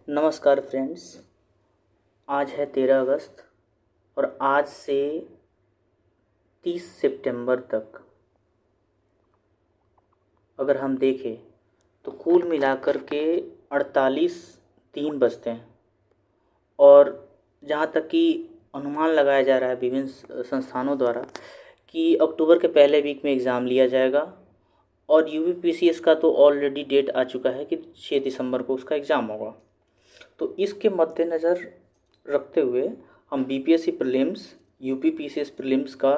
नमस्कार फ्रेंड्स। आज है 13 अगस्त और आज से 30 सितंबर तक अगर हम देखें तो कुल मिलाकर के 48 दिन बचते हैं। और जहाँ तक कि अनुमान लगाया जा रहा है विभिन्न संस्थानों द्वारा कि अक्टूबर के पहले वीक में एग्ज़ाम लिया जाएगा। और यूपीपीसीएस का तो ऑलरेडी डेट आ चुका है कि 6 दिसंबर को उसका एग्ज़ाम होगा। तो इसके मद्देनज़र रखते हुए हम बीपीएससी प्रीलिम्स, यूपीपीसीएस प्रीलिम्स का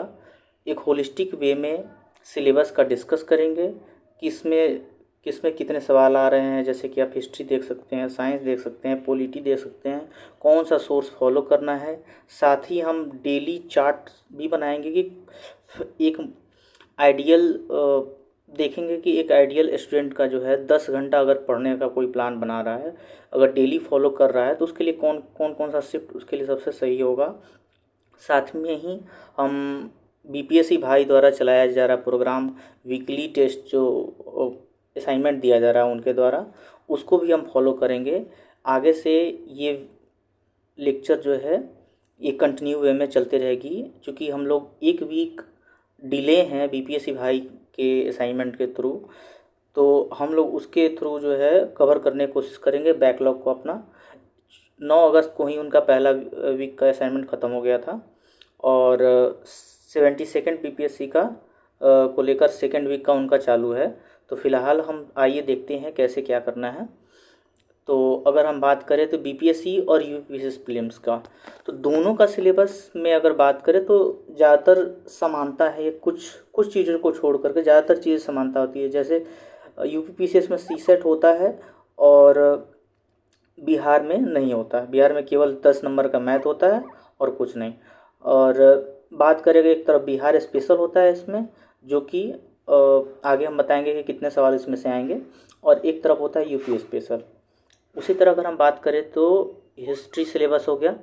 एक होलिस्टिक वे में सिलेबस का डिस्कस करेंगे कि इसमें किसमें कितने सवाल आ रहे हैं। जैसे कि आप हिस्ट्री देख सकते हैं, साइंस देख सकते हैं, पॉलिटी देख सकते हैं, कौन सा सोर्स फॉलो करना है। साथ ही हम डेली चार्ट भी बनाएंगे कि एक आइडियल देखेंगे कि एक आइडियल स्टूडेंट का जो है 10 घंटा अगर पढ़ने का कोई प्लान बना रहा है, अगर डेली फॉलो कर रहा है तो उसके लिए कौन सा शिफ्ट उसके लिए सबसे सही होगा। साथ में ही हम बीपीएससी भाई द्वारा चलाया जा रहा प्रोग्राम वीकली टेस्ट जो असाइनमेंट दिया जा रहा है उनके द्वारा, उसको भी हम फॉलो करेंगे। आगे से ये लेक्चर जो है ये कंटिन्यू वे में चलते रहेगी, क्योंकि हम लोग एक वीक डिले हैं बीपीएससी भाई के असाइनमेंट के थ्रू, तो हम लोग उसके थ्रू जो है कवर करने की कोशिश करेंगे बैकलॉग को अपना। 9 अगस्त को ही उनका पहला वीक का असाइनमेंट ख़त्म हो गया था और 72nd पीपीएससी का को लेकर सेकेंड वीक का उनका चालू है। तो फ़िलहाल हम आइए देखते हैं कैसे क्या करना है। तो अगर हम बात करें तो बीपीएससी और यूपीएससी प्रीलिम्स का, तो दोनों का सिलेबस में अगर बात करें तो ज़्यादातर समानता है। कुछ कुछ चीज़ों को छोड़ करके ज़्यादातर चीज़ें समानता होती है। जैसे यूपीपीसीएस में सीसेट होता है और बिहार में नहीं होता है। बिहार में केवल 10 नंबर का मैथ होता है और कुछ नहीं। और बात करेंगे एक तरफ बिहार स्पेशल होता है इसमें, जो कि आगे हम बताएंगे कि कितने सवाल इसमें से आएंगे, और एक तरफ होता है यूपी स्पेशल। उसी तरह अगर हम बात करें तो हिस्ट्री सिलेबस हो गया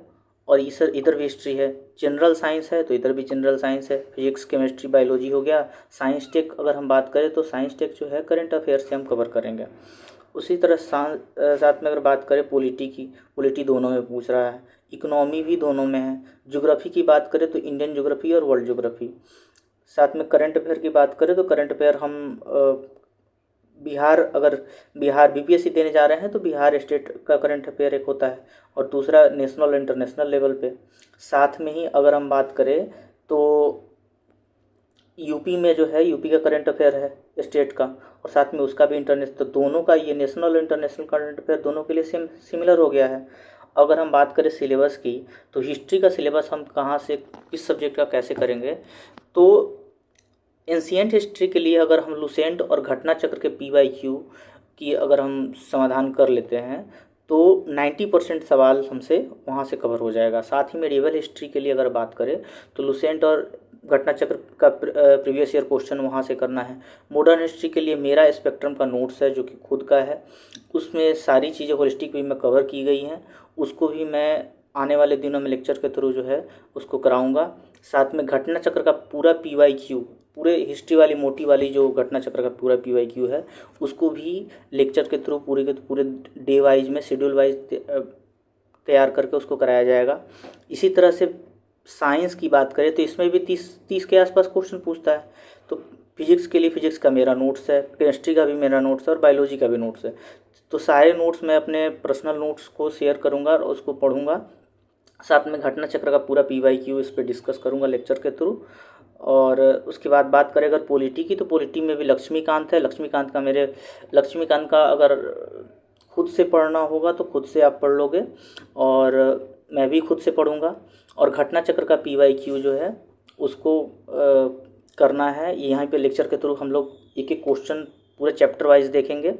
और इधर भी हिस्ट्री है। जनरल साइंस है तो इधर भी जनरल साइंस है। फिजिक्स, केमिस्ट्री, बायोलॉजी हो गया। साइंस टेक अगर हम बात करें तो साइंस टेक जो है करंट अफेयर से हम कवर करेंगे। उसी तरह साथ में अगर बात करें पॉलिटी की, पॉलिटी दोनों में पूछ रहा है, इकोनॉमी भी दोनों में है। ज्योग्राफी की बात करें तो इंडियन ज्योग्राफी और वर्ल्ड ज्योग्राफी। साथ में करंट अफेयर की बात करें तो करंट अफेयर हम बिहार बीपीएससी देने जा रहे हैं तो बिहार स्टेट का करंट अफेयर एक होता है, और दूसरा नेशनल इंटरनेशनल लेवल पे। साथ में ही अगर हम बात करें तो यूपी में जो है यूपी का करंट अफेयर है स्टेट का, और साथ में उसका भी इंटरनेशनल, तो दोनों का ये नेशनल इंटरनेशनल करंट अफेयर दोनों के लिए सिमिलर हो गया है। अगर हम बात करें सिलेबस की तो हिस्ट्री का सिलेबस हम कहाँ से किस सब्जेक्ट का कैसे करेंगे, तो एंशियंट हिस्ट्री के लिए अगर हम लुसेंट और घटना चक्र के पीवाईक्यू की अगर हम समाधान कर लेते हैं तो 90% सवाल हमसे वहाँ से कवर हो जाएगा। साथ ही मेडिवल हिस्ट्री के लिए अगर बात करें तो लुसेंट और घटना चक्र का प्रीवियस ईयर क्वेश्चन वहाँ से करना है। मॉडर्न हिस्ट्री के लिए मेरा स्पेक्ट्रम का नोट्स है जो कि खुद का है, उसमें सारी चीज़ें होलिस्टिक वे में कवर की गई हैं। उसको भी मैं आने वाले दिनों में लेक्चर के थ्रू जो है उसको कराऊंगा। साथ में घटना चक्र का पूरा पीवाईक्यू, पूरे हिस्ट्री वाली मोटी वाली जो घटना चक्र का पूरा पीवाईक्यू है, उसको भी लेक्चर के थ्रू पूरे के पूरे डे वाइज में शेड्यूल वाइज तैयार करके उसको कराया जाएगा। इसी तरह से साइंस की बात करें तो इसमें भी 30 के आसपास क्वेश्चन पूछता है। तो फिजिक्स के लिए फिजिक्स का मेरा नोट्स है, केमिस्ट्री का भी मेरा नोट्स है और बायोलॉजी का भी नोट्स है। तो सारे नोट्स मैं अपने पर्सनल नोट्स को शेयर करूँगा और उसको पढ़ूँगा। साथ में घटना चक्र का पूरा पीवाईक्यू इस पर डिस्कस करूँगा लेक्चर के थ्रू। और उसके बाद बात करें अगर पॉलिटी की, तो पॉलिटी में भी लक्ष्मीकांत है। लक्ष्मीकांत का अगर खुद से पढ़ना होगा तो खुद से आप पढ़ लोगे, और मैं भी खुद से पढ़ूँगा। और घटना चक्र का पीवाईक्यू जो है उसको करना है। यहाँ पे लेक्चर के थ्रू हम लोग एक एक क्वेश्चन पूरे चैप्टर वाइज देखेंगे।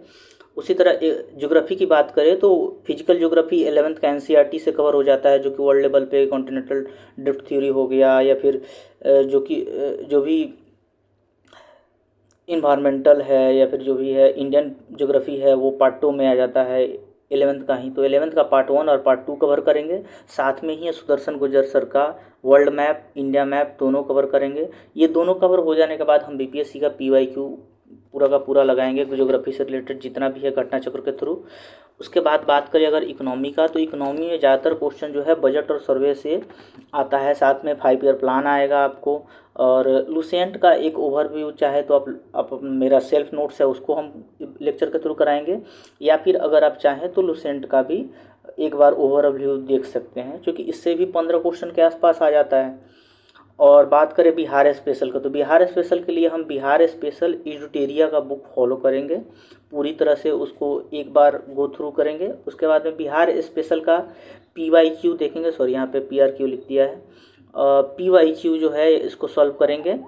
उसी तरह ज्योग्राफी की बात करें तो फिजिकल ज्योग्राफी 11th का एनसीईआरटी से कवर हो जाता है, जो कि वर्ल्ड लेवल पे कॉन्टिनेंटल ड्रिफ्ट थ्योरी हो गया, या फिर जो भी इन्वायरमेंटल है, या फिर जो भी है इंडियन ज्योग्राफी है, वो पार्ट 2 में आ जाता है 11th का ही। तो 11th का पार्ट 1 और पार्ट 2 कवर करेंगे। साथ में ही सुदर्शन गुर्जर सर का वर्ल्ड मैप, इंडिया मैप दोनों कवर करेंगे। ये दोनों कवर हो जाने के बाद हम बीपीएससी का पीवाईक्यू पूरा का पूरा लगाएंगे ज्योग्राफी से रिलेटेड जितना भी है घटना चक्र के थ्रू। उसके बाद बात करें अगर इकोनॉमी का, तो इकोनॉमी में ज़्यादातर क्वेश्चन जो है बजट और सर्वे से आता है, साथ में 5 ईयर प्लान आएगा आपको। और लुसेंट का एक ओवरव्यू चाहे तो आप मेरा सेल्फ नोट्स है उसको हम लेक्चर के थ्रू कराएंगे, या फिर अगर आप चाहें तो लुसेंट का भी एक बार ओवरव्यू देख सकते हैं, क्योंकि इससे भी 15 क्वेश्चन के आसपास आ जाता है। और बात करें बिहार स्पेशल का, तो बिहार स्पेशल के लिए हम बिहार स्पेशल एडुटेरिया का बुक फॉलो करेंगे, पूरी तरह से उसको एक बार गो थ्रू करेंगे। उसके बाद में बिहार स्पेशल का PYQ देखेंगे, सॉरी यहाँ पे PRQ लिख दिया है, PYQ जो है इसको सॉल्व करेंगे।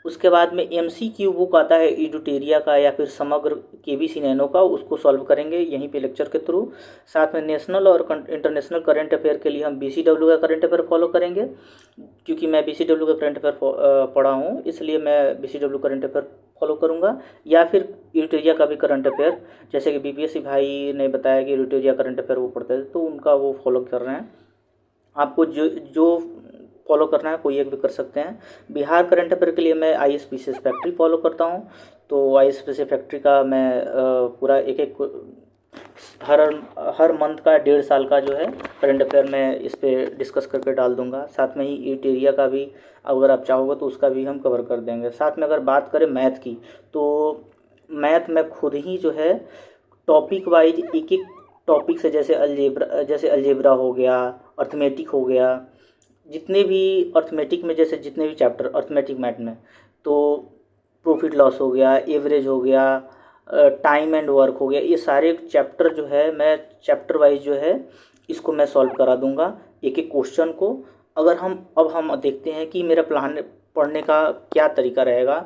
उसके बाद में MCQ बुक आता है एडुटेरिया का या फिर समग्र KBC नैनो का, उसको सॉल्व करेंगे यहीं पे लेक्चर के थ्रू। साथ में नेशनल और इंटरनेशनल करंट अफेयर के लिए हम BCW का करंट अफेयर फॉलो करेंगे, क्योंकि मैं BCW का करंट अफेयर पढ़ा हूँ इसलिए मैं BCW करंट अफेयर फॉलो करूँगा। या फिर एडुटेरिया का भी करंट अफेयर, जैसे कि BPSC भाई ने बताया कि एडुटेरिया करंट अफेयर वो पढ़ते थे तो उनका वो फॉलो कर रहे हैं। आपको जो जो फॉलो करना है कोई एक भी कर सकते हैं। बिहार करंट अफेयर के लिए मैं ISPCS फैक्ट्री फॉलो करता हूँ, तो ISPCS फैक्ट्री का मैं पूरा एक एक हर मंथ का 1.5 साल का जो है करंट अफेयर मैं इस पर डिस्कस करके डाल दूंगा। साथ में ही एरिया का भी अगर आप चाहोगे तो उसका भी हम कवर कर देंगे। साथ में अगर बात करें मैथ की, तो मैथ में खुद ही जो है टॉपिक वाइज एक एक टॉपिक से, जैसे अलजेब्रा हो गया, अर्थमेटिक हो गया, जितने भी अर्थमेटिक में जैसे जितने भी चैप्टर अर्थमेटिक मैथ में, तो प्रॉफिट लॉस हो गया, एवरेज हो गया, टाइम एंड वर्क हो गया, ये सारे चैप्टर जो है मैं चैप्टर वाइज जो है इसको मैं सॉल्व करा दूंगा एक एक क्वेश्चन को। अगर हम देखते हैं कि मेरा प्लान पढ़ने का क्या तरीका रहेगा,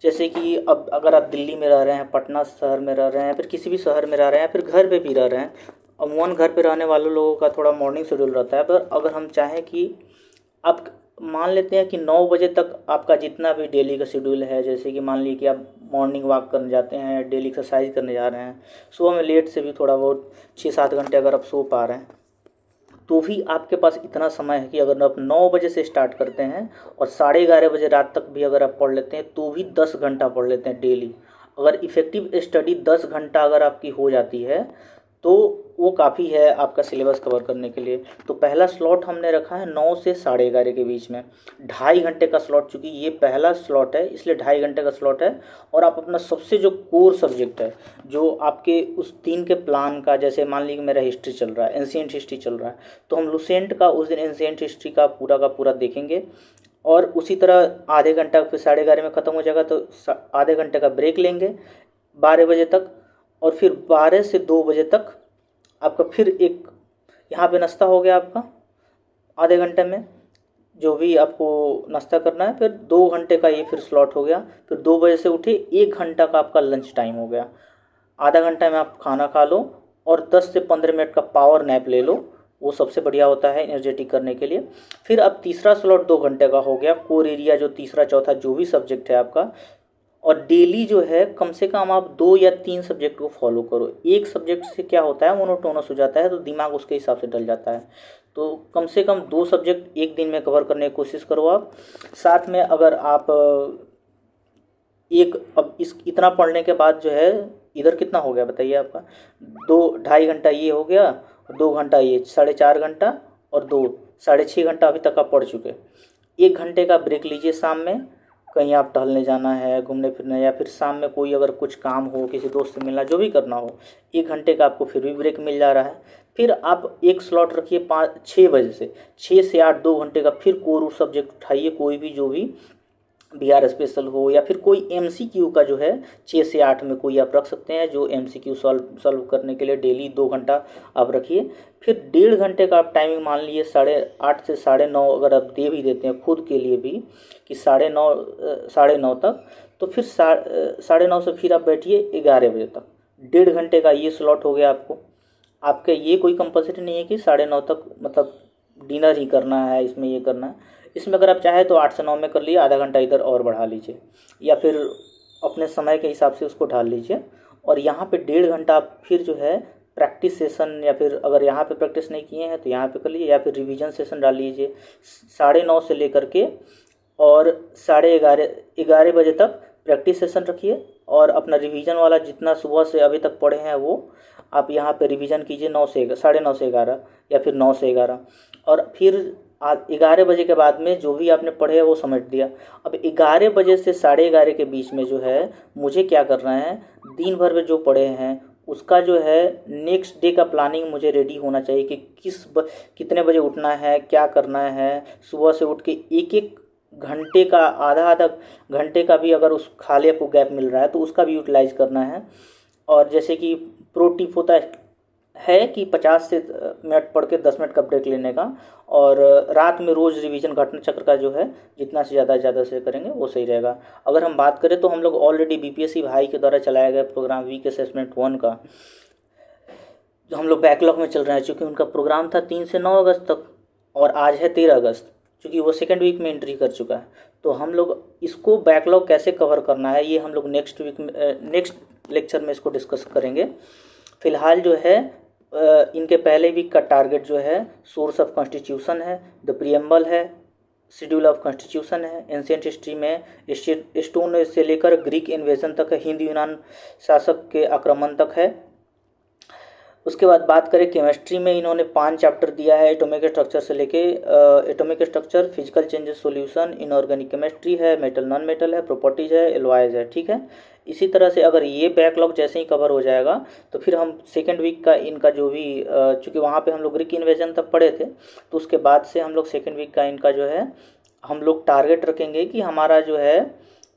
जैसे कि अब अगर आप दिल्ली में रह रहे हैं, पटना शहर में रह रहे हैं, फिर किसी भी शहर में रह रहे हैं, फिर घर पे भी रह रहे हैं, अमूमन घर पे रहने वाले लोगों का थोड़ा मॉर्निंग शेड्यूल रहता है, पर अगर हम चाहें कि आप मान लेते हैं कि 9 बजे तक आपका जितना भी डेली का शेड्यूल है, जैसे कि मान लीजिए कि आप मॉर्निंग वॉक करने जाते हैं, डेली एक्सरसाइज करने जा रहे हैं, सुबह में लेट से भी थोड़ा बहुत 6-7 घंटे अगर आप सो पा रहे हैं, तो भी आपके पास इतना समय है कि अगर आप 9 बजे से स्टार्ट करते हैं और 11:30 बजे रात तक भी अगर आप पढ़ लेते हैं तो भी 10 घंटा पढ़ लेते हैं डेली। अगर इफ़ेक्टिव स्टडी 10 घंटा अगर आपकी हो जाती है तो वो काफ़ी है आपका सिलेबस कवर करने के लिए। तो पहला स्लॉट हमने रखा है 9 से 11:30 के बीच में, 2.5 घंटे का स्लॉट, चूँकि ये पहला स्लॉट है इसलिए 2.5 घंटे का स्लॉट है। और आप अपना सबसे जो कोर सब्जेक्ट है जो आपके उस दिन के प्लान का, जैसे मान लीजिए मेरा हिस्ट्री चल रहा है, एंशिएंट हिस्ट्री चल रहा है, तो हम लुसेंट का उस दिन एंशिएंट हिस्ट्री का पूरा देखेंगे। और उसी तरह आधे घंटा फिर 11:30 में ख़त्म हो जाएगा, तो आधे घंटे का ब्रेक लेंगे 12 बजे तक, और फिर 12 से 2 बजे तक आपका फिर एक यहाँ पे नाश्ता हो गया आपका आधे घंटे में, जो भी आपको नाश्ता करना है। फिर 2 घंटे का ये फिर स्लॉट हो गया, फिर 2 बजे से उठे 1 घंटा का आपका लंच टाइम हो गया, आधा घंटा में आप खाना खा लो और 10 से 15 मिनट का पावर नैप ले लो, वो सबसे बढ़िया होता है एनर्जेटिक करने के लिए। फिर अब तीसरा स्लॉट 2 घंटे का हो गया, कोर एरिया जो तीसरा चौथा जो भी सब्जेक्ट है आपका। और डेली जो है कम से कम आप 2 या 3 सब्जेक्ट को फॉलो करो। एक सब्जेक्ट से क्या होता है मोनोटोनस हो जाता है, तो दिमाग उसके हिसाब से डल जाता है। तो कम से कम 2 सब्जेक्ट एक दिन में कवर करने की कोशिश करो आप। साथ में अगर आप अब इस इतना पढ़ने के बाद जो है, इधर कितना हो गया बताइए आपका, 2-2.5 घंटा ये हो गया, 2 घंटा ये, 4.5 घंटा, और 2 6.5 घंटा अभी तक आप पढ़ चुके। 1 घंटे का ब्रेक लीजिए, शाम में कहीं आप टहलने जाना है, घूमने फिरने, या फिर शाम में कोई अगर कुछ काम हो, किसी दोस्त से मिलना, जो भी करना हो, 1 घंटे का आपको फिर भी ब्रेक मिल जा रहा है। फिर आप एक स्लॉट रखिए 6 बजे से, 6 से 8 2 घंटे का फिर कोर सब्जेक्ट उठाइए, कोई भी जो भी बिहार स्पेशल हो, या फिर कोई MCQ का जो है 6 से 8 में कोई आप रख सकते हैं, जो MCQ सॉल्व करने के लिए डेली 2 घंटा आप रखिए। फिर 1.5 घंटे का आप टाइमिंग मान लीजिए, 8:30 से 9:30 अगर आप दे भी देते हैं खुद के लिए भी कि 9:30 तक, तो फिर 9:30 से फिर आप बैठिए 11 बजे तक, 1.5 घंटे का ये स्लॉट हो गया आपको। आपके ये कोई कंपल्सरी नहीं है कि 9:30 तक मतलब डिनर ही करना है, इसमें ये करना है। इसमें अगर आप चाहें तो 8 से 9 में कर लिए, आधा घंटा इधर और बढ़ा लीजिए, या फिर अपने समय के हिसाब से उसको ढाल लीजिए। और यहाँ पे 1.5 घंटा आप फिर जो है प्रैक्टिस सेशन, या फिर अगर यहाँ पे प्रैक्टिस नहीं किए हैं तो यहाँ पे कर लीजिए, या फिर रिवीजन सेशन डाल लीजिए 9:30 से लेकर के और 11:30 बजे तक प्रैक्टिस सेशन रखिए। और अपना रिवीजन वाला जितना सुबह से अभी तक पढ़े हैं वो आप यहाँ पे रिवीजन कीजिए 9 से 9:30 या फिर 9 से 11, और फिर आप 11 बजे के बाद में जो भी आपने पढ़े है वो समेट दिया। अब 11 बजे से 11:30 के बीच में जो है मुझे क्या करना है, दिन भर में जो पढ़े हैं उसका जो है नेक्स्ट डे का प्लानिंग मुझे रेडी होना चाहिए कि कितने बजे उठना है, क्या करना है। सुबह से उठ के एक एक घंटे का, आधा आधा घंटे का भी अगर उस खाली आपको गैप मिल रहा है तो उसका भी यूटिलाइज करना है। और जैसे कि प्रो टिप होता है कि 50 से मिनट पढ़ के 10 मिनट का ब्रेक लेने का, और रात में रोज़ रिवीजन घटना चक्र का जो है जितना से ज़्यादा से करेंगे वो सही रहेगा। अगर हम बात करें तो हम लोग ऑलरेडी बीपीएससी भाई के द्वारा चलाया गया प्रोग्राम वीक असेसमेंट 1 का जो हम लोग बैकलॉग में चल रहे हैं, चूँकि उनका प्रोग्राम था 3 से 9 अगस्त तक और आज है 13 अगस्त, चूँकि वो सेकेंड वीक में एंट्री कर चुका है। तो हम लोग इसको बैकलॉग कैसे कवर करना है ये हम लोग नेक्स्ट वीक में नेक्स्ट लेक्चर में इसको डिस्कस करेंगे। फ़िलहाल जो है इनके पहले वीक का टारगेट जो है सोर्स ऑफ कॉन्स्टिट्यूशन है, द प्रियम्बल है, शेड्यूल ऑफ कॉन्स्टिट्यूशन है, एंशियंट हिस्ट्री में स्टोन से लेकर ग्रीक इन्वेजन तक है, हिंद यूनान शासक के आक्रमण तक है। उसके बाद बात करें केमिस्ट्री में इन्होंने 5 चैप्टर दिया है, एटॉमिक स्ट्रक्चर से लेके atomic structure, physical changes solution, inorganic chemistry है, मेटल नॉन मेटल है, प्रॉपर्टीज है, एलॉयज है, ठीक है। इसी तरह से अगर ये बैकलॉग जैसे ही कवर हो जाएगा तो फिर हम सेकेंड वीक का इनका जो भी चूँकि वहाँ पे हम लोग ग्रीक इन्वेजन तक पढ़े थे तो उसके बाद से हम लोग सेकेंड वीक का इनका जो है हम लोग टारगेट रखेंगे कि हमारा जो है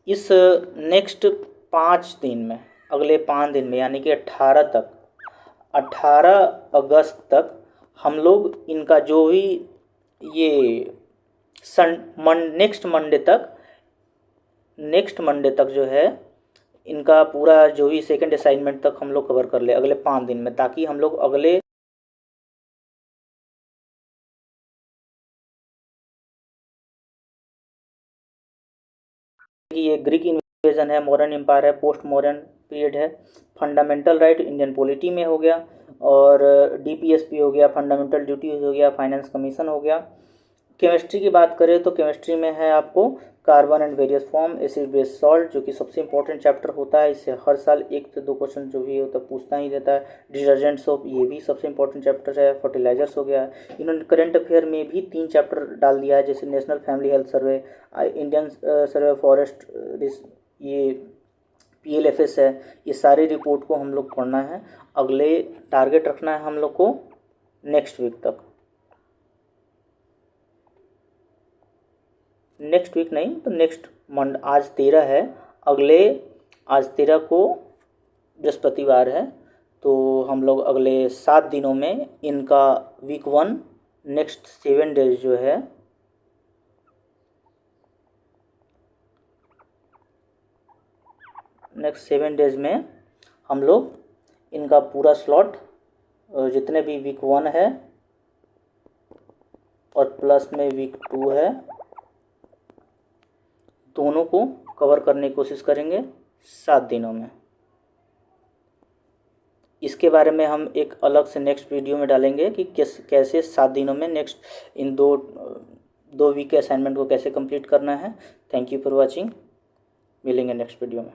इस नेक्स्ट 5 दिन में, अगले 5 दिन में यानी कि 18 अगस्त तक हम लोग इनका जो भी ये नेक्स्ट मंडे तक जो है इनका पूरा जो भी सेकंड असाइनमेंट तक हम लोग कवर कर ले अगले 5 दिन में, ताकि हम लोग अगले ये ग्रीक इन्वेजन है, मॉडर्न एम्पायर है, पोस्ट मॉडर्न पीरियड है, फंडामेंटल राइट इंडियन पॉलिटी में हो गया, और डीपीएसपी हो गया, फंडामेंटल ड्यूटीज हो गया, फाइनेंस कमीशन हो गया। केमिस्ट्री की बात करें तो केमिस्ट्री में है आपको carbon and various form, acid base salt जो कि सबसे इंपॉर्टेंट चैप्टर होता है, इससे हर साल 1 से 2 क्वेश्चन जो भी होता है पूछता ही रहता है। डिटर्जेंट सोप ये भी सबसे इंपॉर्टेंट चैप्टर है। फर्टिलाइजर्स हो गया। इन्होंने करंट अफेयर में भी 3 चैप्टर डाल दिया है, जैसे national family health survey, Indian survey forest, ये PLFS है। ये सारी रिपोर्ट को हम लोग पढ़ना है, अगले टारगेट रखना है हम लोग को नेक्स्ट वीक तक, नेक्स्ट वीक नहीं तो नेक्स्ट आज 13 है, आज 13 को बृहस्पतिवार है, तो हम लोग अगले 7 दिनों में इनका वीक 1 नेक्स्ट 7 डेज जो है नेक्स्ट 7 डेज में हम लोग इनका पूरा स्लॉट जितने भी वीक 1 है और प्लस में वीक 2 है दोनों को कवर करने की कोशिश करेंगे 7 दिनों में। इसके बारे में हम एक अलग से नेक्स्ट वीडियो में डालेंगे कि कैसे 7 दिनों में नेक्स्ट इन दो वीक के असाइनमेंट को कैसे कंप्लीट करना है। थैंक यू फॉर वॉचिंग, मिलेंगे नेक्स्ट वीडियो में।